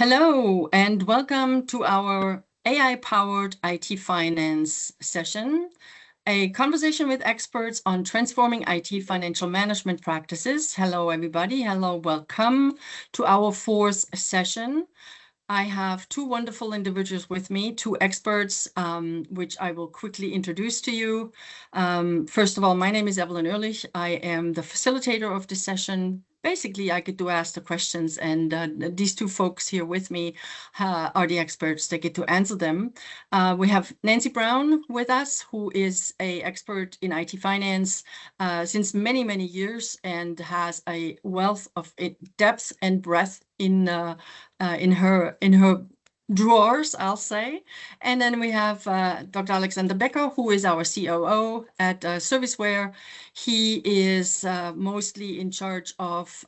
Hello, and welcome to our AI-powered IT finance session, a conversation with experts on transforming IT financial management practices. Hello, everybody. Hello, welcome to our fourth session. I have two wonderful individuals with me, two experts, which I will quickly introduce to you. First of all, my name is Eveline Oehrlich. I am the facilitator of this session. Basically, I get to ask the questions, and these two folks here with me are the experts that get to answer them. We have Nancy Braun with us, who is an expert in IT finance since many, many years and has a wealth of depth and breadth in her drawers, I'll say. And then we have Dr. Alexander Becker, who is our COO at ServiceWare. He is mostly in charge of,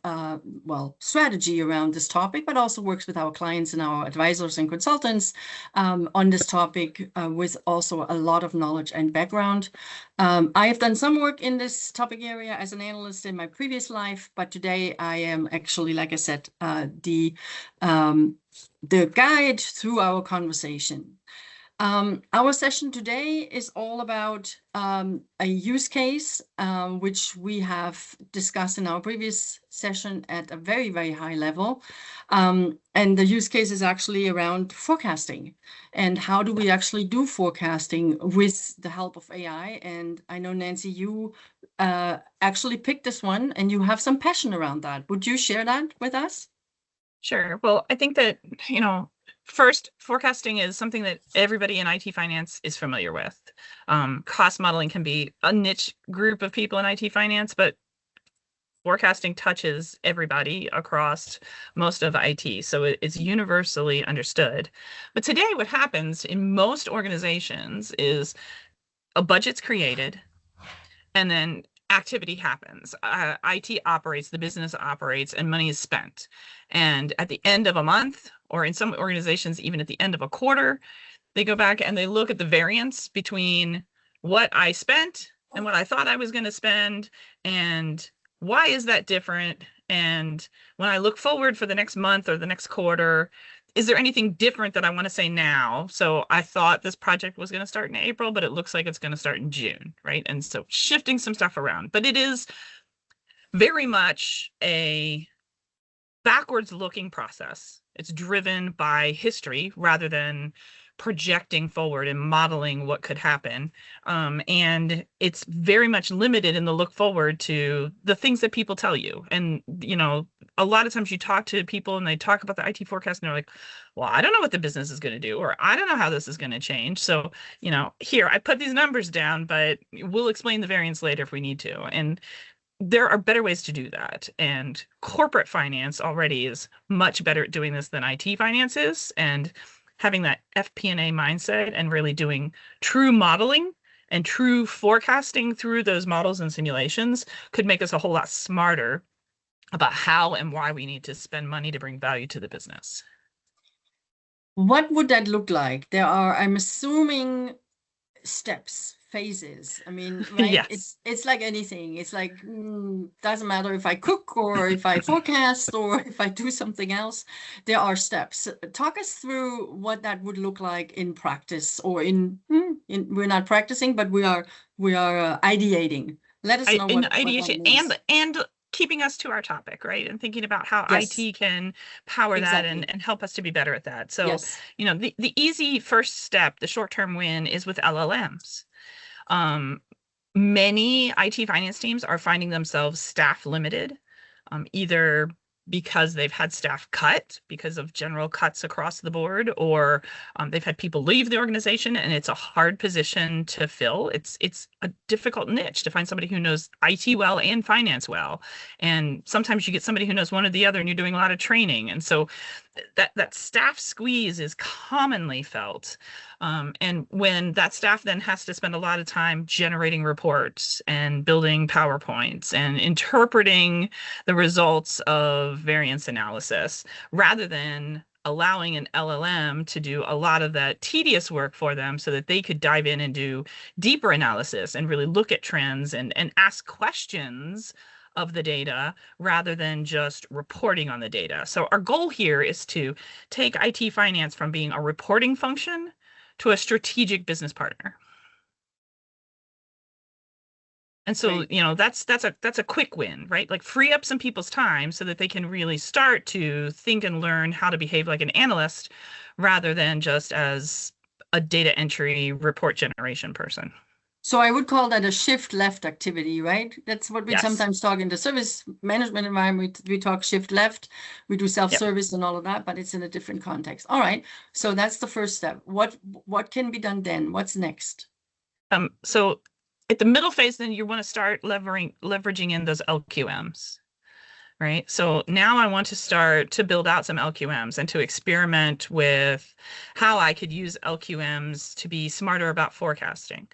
strategy around this topic, but also works with our clients and our advisors and consultants on this topic with also a lot of knowledge and background. I have done some work in this topic area as an analyst in my previous life, but today I am actually, like I said, the guide through our conversation. Our session today is all about a use case, which we have discussed in our previous session at a very, very high level. And the use case is actually around forecasting and how do we actually do forecasting with the help of AI. And I know, Nancy, you actually picked this one and you have some passion around that. Would you share that with us? Sure. Well, I think that, first, forecasting is something that everybody in IT finance is familiar with. Cost modeling can be a niche group of people in IT finance, but forecasting touches everybody across most of IT. So it's universally understood. But today, what happens in most organizations is a budget's created, and then activity happens. IT operates, the business operates, and money is spent. And at the end of a month, or in some organizations, even at the end of a quarter, they go back and they look at the variance between what I spent and what I thought I was going to spend, and why is that different? And when I look forward for the next month or the next quarter, is there anything different that I want to say now? So I thought this project was going to start in April, but it looks like it's going to start in June, right? And so shifting some stuff around. But it is very much a backwards looking process. It's driven by history rather than projecting forward and modeling what could happen. And it's very much limited in the look forward to the things that people tell you. And, a lot of times you talk to people and they talk about the IT forecast and they're like, well, I don't know what the business is going to do, or I don't know how this is going to change. So, here, I put these numbers down, but we'll explain the variance later if we need to. And there are better ways to do that. And corporate finance already is much better at doing this than IT finance is. And having that FP&A mindset and really doing true modeling and true forecasting through those models and simulations could make us a whole lot smarter about how and why we need to spend money to bring value to the business. What would that look like? There are, I'm assuming, steps, phases. I mean, right? Yes. It's like anything. It's like, doesn't matter if I cook or if I forecast or if I do something else, there are steps. Talk us through what that would look like in practice, or we're not practicing, but we are ideating. Let us know in what ideation that means. and keeping us to our topic, right? And thinking about how Yes. IT can power Exactly. that and help us to be better at that. So, Yes. The easy first step, the short-term win, is with LLMs. Many IT finance teams are finding themselves staff limited, either because they've had staff cut because of general cuts across the board, or they've had people leave the organization and it's a hard position to fill. It's a difficult niche to find somebody who knows IT well and finance well. And sometimes you get somebody who knows one or the other and you're doing a lot of training. And so that staff squeeze is commonly felt. And when that staff then has to spend a lot of time generating reports and building PowerPoints and interpreting the results of variance analysis, rather than allowing an LLM to do a lot of that tedious work for them so that they could dive in and do deeper analysis and really look at trends and ask questions of the data rather than just reporting on the data. So our goal here is to take IT finance from being a reporting function to a strategic business partner. And so, Great. you know, that's a quick win, right? Like free up some people's time so that they can really start to think and learn how to behave like an analyst rather than just as a data entry report generation person. So I would call that a shift left activity, right? That's what we Yes. sometimes talk in the service management environment. We talk shift left, we do self-service and all of that, but it's in a different context. All right. So that's the first step. What can be done then? What's next? So at the middle phase, then you want to start leveraging in those LQMs, right? So now I want to start to build out some LQMs and to experiment with how I could use LQMs to be smarter about forecasting.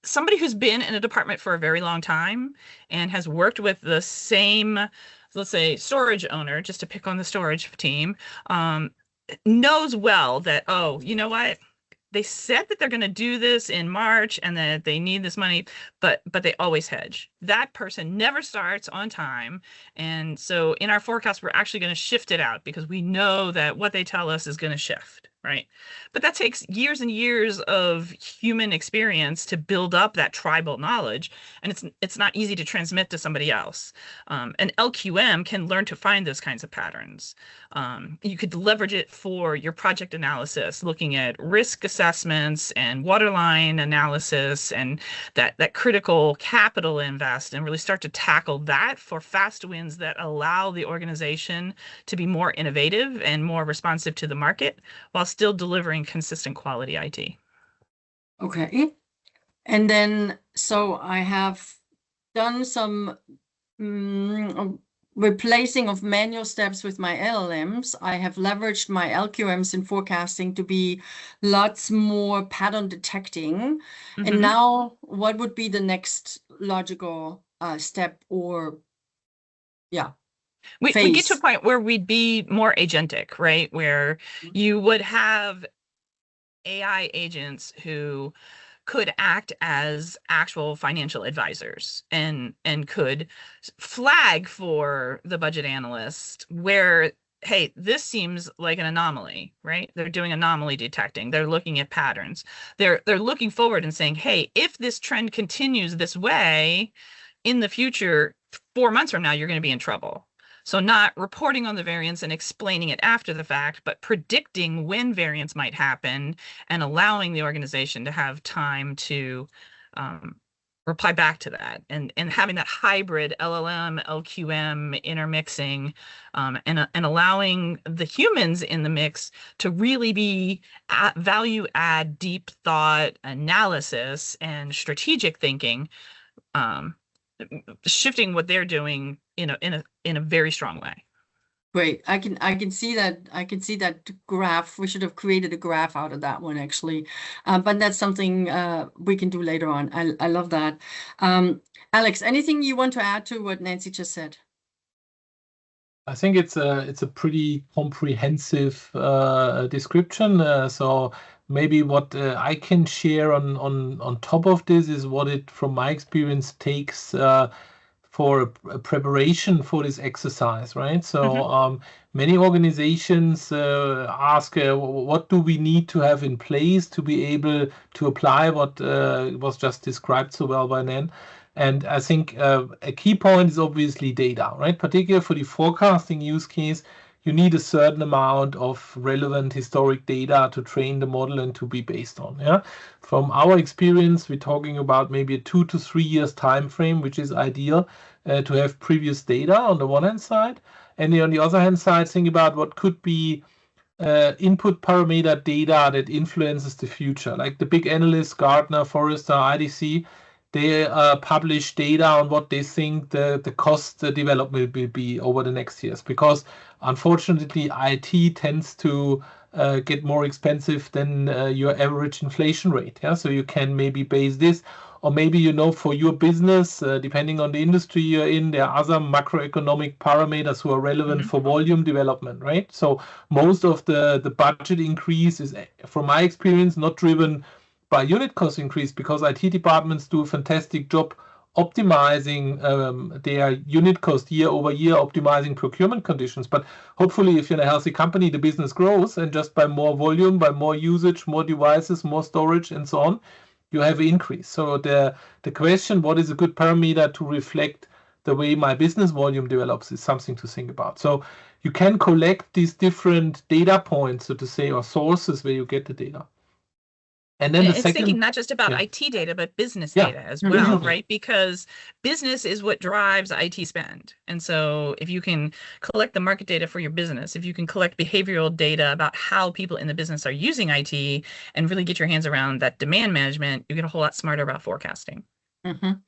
Somebody who's been in a department for a very long time and has worked with the same, let's say, storage owner, just to pick on the storage team, knows well that, oh, you know what? They said that they're going to do this in March and that they need this money, but they always hedge. That person never starts on time. And so in our forecast, we're actually going to shift it out because we know that what they tell us is going to shift, right? But that takes years and years of human experience to build up that tribal knowledge. And it's not easy to transmit to somebody else. An LQM can learn to find those kinds of patterns. You could leverage it for your project analysis, looking at risk assessments and waterline analysis and that critical capital invest, and really start to tackle that for fast wins that allow the organization to be more innovative and more responsive to the market while still delivering consistent quality IT. Okay. And then, so I have done some replacing of manual steps with my LLMs. I have leveraged my LQMs in forecasting to be lots more pattern detecting. And now what would be the next logical step or, yeah, we get to a point where we'd be more agentic, right? Where you would have AI agents who could act as actual financial advisors and could flag for the budget analyst where, hey, this seems like an anomaly, right? They're doing anomaly detecting. They're looking at patterns. They're looking forward and saying, hey, if this trend continues this way in the future, 4 months from now, you're going to be in trouble. So not reporting on the variance and explaining it after the fact, but predicting when variance might happen and allowing the organization to have time to reply back to that, and having that hybrid LLM, LQM intermixing, and allowing the humans in the mix to really be value add, deep thought analysis and strategic thinking, shifting what they're doing in a very strong way. Great. I can see that. I can see that graph. We should have created a graph out of that one, actually. But that's something we can do later on. I love that. Alex, anything you want to add to what Nancy just said? I think it's a pretty comprehensive description. So maybe what I can share on top of this is what it, from my experience, takes for a preparation for this exercise, right? So many organizations ask, what do we need to have in place to be able to apply what was just described so well by Nan? And I think a key point is obviously data, right? Particularly for the forecasting use case, you need a certain amount of relevant historic data to train the model and to be based on. Yeah, from our experience, we're talking about maybe a 2 to 3 years time frame, which is ideal to have previous data on the one hand side, and on the other hand side, think about what could be input parameter data that influences the future, like the big analysts, Gartner, Forrester, IDC. They publish data on what they think the cost development will be over the next years, because unfortunately IT tends to get more expensive than your average inflation rate. Yeah, so you can maybe base this, or maybe for your business, depending on the industry you're in, there are other macroeconomic parameters who are relevant for volume development, right? So most of the budget increase is, from my experience, not driven by unit cost increase, because IT departments do a fantastic job optimizing their unit cost year over year, optimizing procurement conditions. But hopefully, if you're in a healthy company, the business grows, and just by more volume, by more usage, more devices, more storage, and so on, you have an increase. So the question, what is a good parameter to reflect the way my business volume develops, is something to think about. So you can collect these different data points, so to say, or sources where you get the data. And then the it's second, thinking not just about yeah. IT data, but business Yeah. data as Mhm. well, Absolutely. right? Because business is what drives IT spend. And so if you can collect the market data for your business, if you can collect behavioral data about how people in the business are using IT and really get your hands around that demand management, you get a whole lot smarter about forecasting. Mhm.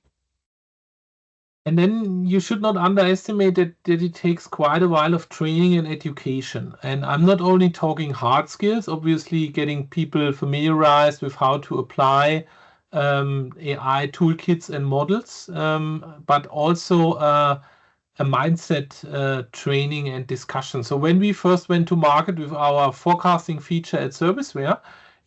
And then you should not underestimate that it takes quite a while of training and education. And I'm not only talking hard skills, obviously getting people familiarized with how to apply AI toolkits and models, but also a mindset training and discussion. So when we first went to market with our forecasting feature at ServiceWare,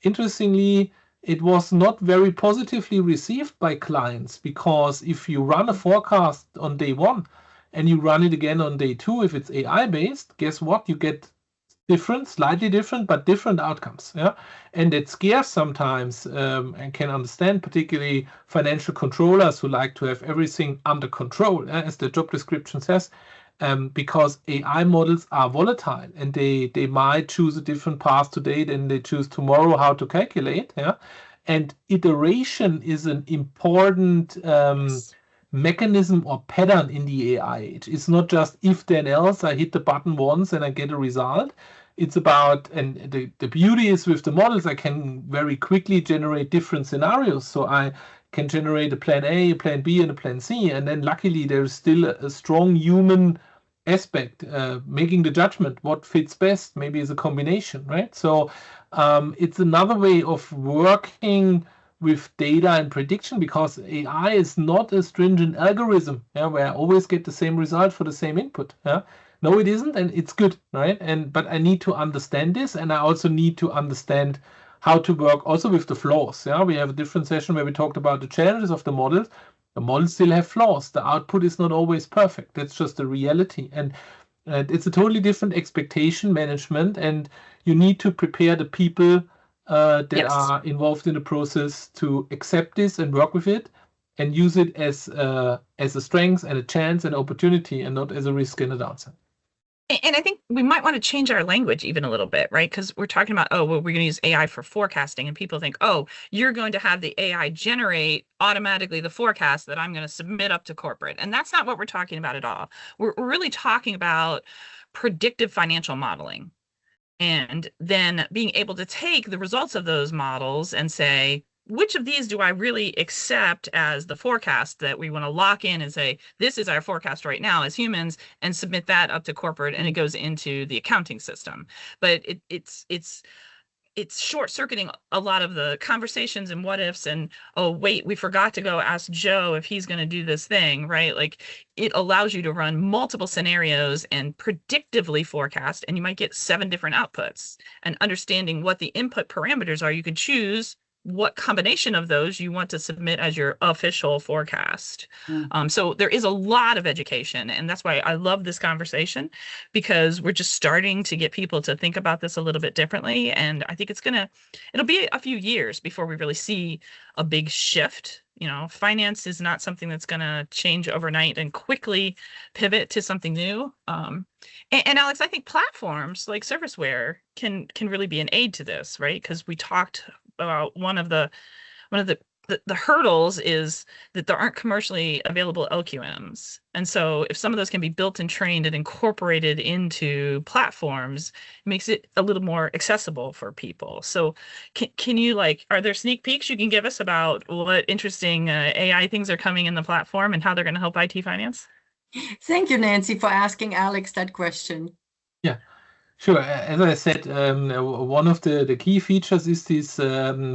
interestingly, it was not very positively received by clients, because if you run a forecast on day one and you run it again on day two, if it's AI based, guess what? You get different, slightly different, but different outcomes. Yeah, and it scares sometimes, and can understand, particularly financial controllers who like to have everything under control, as the job description says. Because AI models are volatile, and they might choose a different path today than they choose tomorrow how to calculate. Yeah, and iteration is an important mechanism or pattern in the AI age. It's not just if then else, I hit the button once and I get a result. It's about, and the beauty is with the models, I can very quickly generate different scenarios. So I can generate a plan A, a plan B, and a plan C. And then luckily there's still a strong human aspect, making the judgment what fits best, maybe is a combination, right? So it's another way of working with data and prediction, because AI is not a stringent algorithm, yeah, where I always get the same result for the same input. Yeah? No, it isn't, and it's good, right? But I need to understand this, and I also need to understand how to work also with the flaws. Yeah, we have a different session where we talked about the challenges of the models. The models still have flaws. The output is not always perfect. That's just the reality, and it's a totally different expectation management, and you need to prepare the people that Yes. are involved in the process to accept this and work with it and use it as a strength and a chance and opportunity, and not as a risk and a downside. And I think we might want to change our language even a little bit, right? Because we're talking about, oh, well, we're going to use AI for forecasting, and people think, oh, you're going to have the AI generate automatically the forecast that I'm going to submit up to corporate. And that's not what we're talking about at all. We're really talking about predictive financial modeling, and then being able to take the results of those models and say, which of these do I really accept as the forecast that we want to lock in and say, this is our forecast right now as humans, and submit that up to corporate, and it goes into the accounting system. But it's short-circuiting a lot of the conversations and what ifs, and, oh, wait, we forgot to go ask Joe if he's going to do this thing, right? Like, it allows you to run multiple scenarios and predictively forecast, and you might get 7 different outputs. And understanding what the input parameters are, you can choose what combination of those you want to submit as your official forecast. So there is a lot of education, and that's why I love this conversation, because we're just starting to get people to think about this a little bit differently. And I think it'll be a few years before we really see a big shift. You know, finance is not something that's going to change overnight and quickly pivot to something new. And Alex, I think platforms like ServiceWare can really be an aid to this, right? Because we talked about one of the hurdles is that there aren't commercially available LQMs. And so if some of those can be built and trained and incorporated into platforms, it makes it a little more accessible for people. So can you, are there sneak peeks you can give us about what interesting AI things are coming in the platform and how they're going to help IT finance? Thank you, Nancy, for asking Alex that question. Yeah. Sure. As I said, one of the key features is this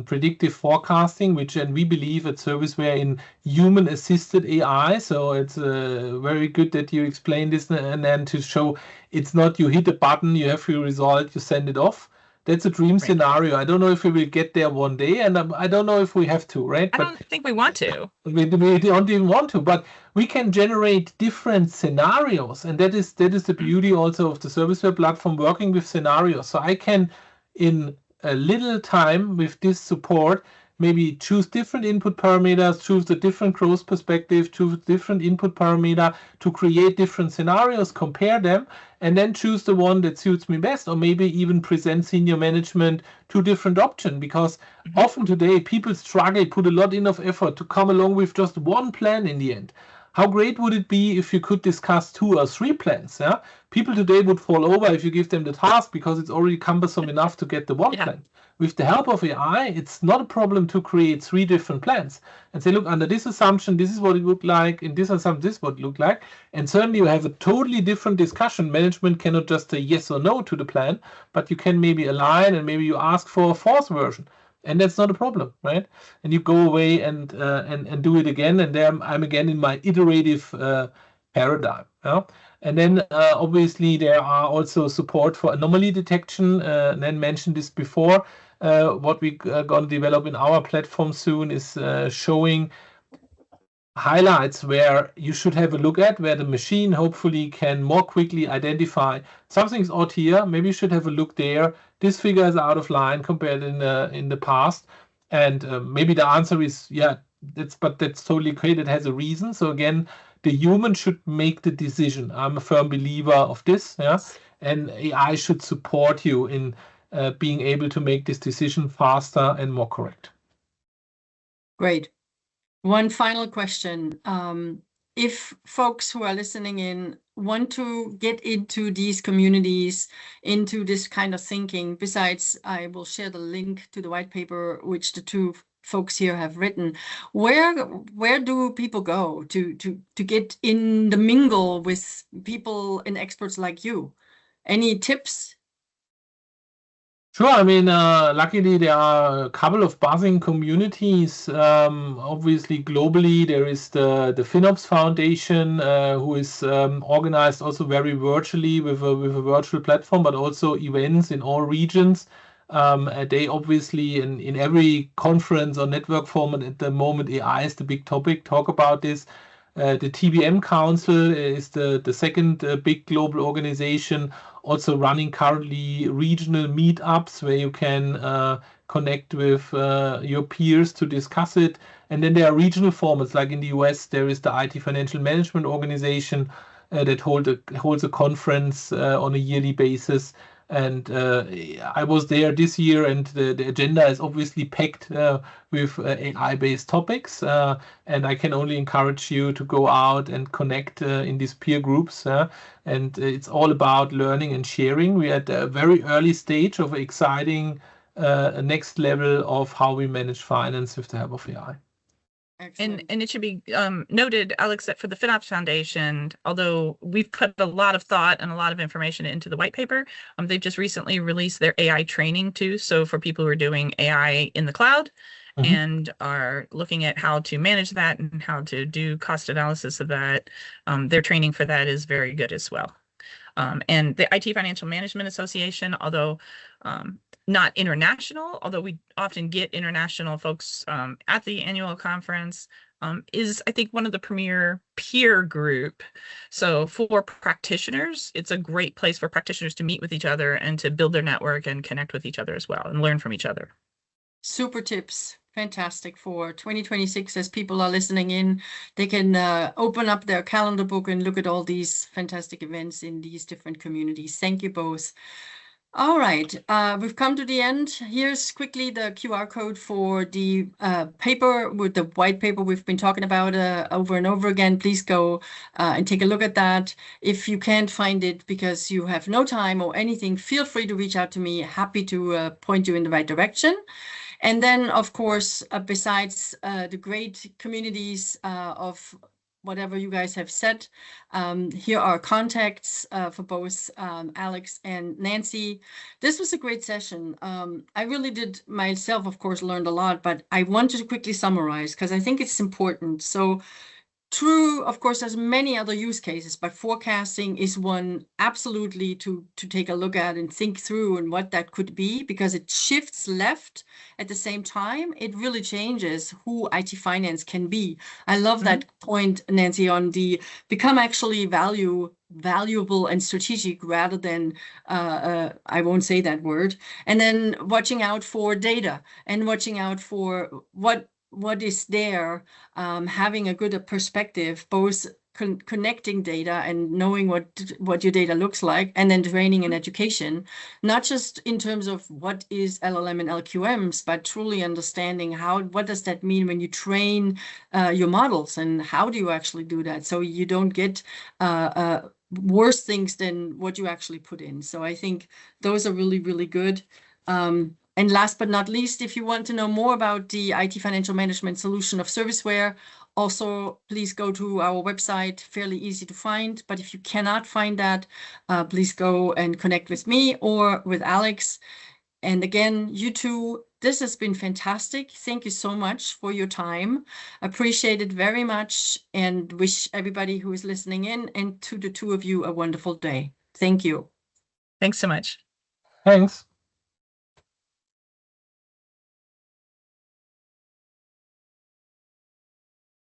predictive forecasting, which, and we believe at ServiceWare, in human-assisted AI. So it's very good that you explained this, and then to show it's not you hit a button, you have your result, you send it off. That's a dream scenario. I don't know if we will get there one day, and I don't know if we have to, right? I don't think we want to. We don't even want to, but we can generate different scenarios, and that is the beauty also of the ServiceWare platform, working with scenarios. So I can, in a little time with this support, maybe choose different input parameters, choose a different growth perspective, choose different input parameter to create different scenarios, compare them, and then choose the one that suits me best, or maybe even present senior management two different options, because often today people struggle, put a lot of effort to come along with just one plan in the end. How great would it be if you could discuss 2 or 3 plans? Yeah? People today would fall over if you give them the task because it's already cumbersome enough to get the one plan. With the help of AI, it's not a problem to create 3 different plans and say, look, under this assumption, this is what it looked like. In this assumption, this is what it looked like. And certainly you have a totally different discussion. Management cannot just say yes or no to the plan, but you can maybe align and maybe you ask for a 4th version. And that's not a problem, right? And you go away and do it again. And there I'm again in my iterative paradigm. Yeah? And then obviously there are also support for anomaly detection. Nan mentioned this before. What we're going to develop in our platform soon is showing highlights where you should have a look at, where the machine hopefully can more quickly identify something's odd here. Maybe you should have a look there. This figure is out of line compared in the past, and maybe the answer is that's totally okay. It has a reason. So again, the human should make the decision. I'm a firm believer of this. And AI should support you in being able to make this decision faster and more correct. Great. One final question. If folks who are listening in want to get into these communities, into this kind of thinking, besides I will share the link to the white paper, which the 2 folks here have written, where do people go to get in the mingle with people and experts like you? Any tips? Sure. I mean, luckily there are a couple of buzzing communities. Obviously, globally, there is the FinOps Foundation, who is organized also very virtually with a virtual platform, but also events in all regions. They obviously, in every conference or network format at the moment, AI is the big topic. Talk about this. The TBM Council is the second big global organization, also running currently regional meetups where you can connect with your peers to discuss it. And then there are regional formats, like in the US, there is the IT Financial Management Organization that holds a conference on a yearly basis. And I was there this year, and the agenda is obviously packed with AI-based topics. And I can only encourage you to go out and connect in these peer groups. And it's all about learning and sharing. We're at a very early stage of exciting next level of how we manage finance with the help of AI. And it should be noted, Alex, that for the FinOps Foundation, although we've put a lot of thought and a lot of information into the white paper, they've just recently released their AI training too. So for people who are doing AI in the cloud and are looking at how to manage that and how to do cost analysis of that, their training for that is very good as well. And the IT Financial Management Association, although not international, although we often get international folks at the annual conference, is, I think, one of the premier peer group. So for practitioners, it's a great place for practitioners to meet with each other and to build their network and connect with each other as well and learn from each other. Super tips. Fantastic. For 2026, as people are listening in, they can open up their calendar book and look at all these fantastic events in these different communities. Thank you both. All right, we've come to the end. Here's quickly the QR code for the paper, with the white paper we've been talking about over and over again. Please go and take a look at that. If you can't find it because you have no time or anything, feel free to reach out to me. Happy to point you in the right direction. And then, of course, besides the great communities of whatever you guys have said, here are contacts for both Alex and Nancy. This was a great session. I really did myself, of course, learned a lot, but I want to quickly summarize because I think it's important. So True, of course, there's many other use cases, but forecasting is one absolutely to take a look at and think through and what that could be, because it shifts left at the same time. It really changes who IT finance can be. I love that point, Nancy, on the become actually valuable and strategic rather than, I won't say that word, and then watching out for data and watching out for what is there, having a good perspective, both connecting data and knowing what your data looks like, and then training and education, not just in terms of what is LLM and LQMs, but truly understanding what does that mean when you train your models, and how do you actually do that so you don't get worse things than what you actually put in. So I think those are really, really good. And last but not least, if you want to know more about the IT financial management solution of ServiceWare, also please go to our website, fairly easy to find. But if you cannot find that, please go and connect with me or with Alex. And again, you two, this has been fantastic. Thank you so much for your time. Appreciate it very much, and wish everybody who is listening in and to the two of you a wonderful day. Thank you. Thanks so much. Thanks.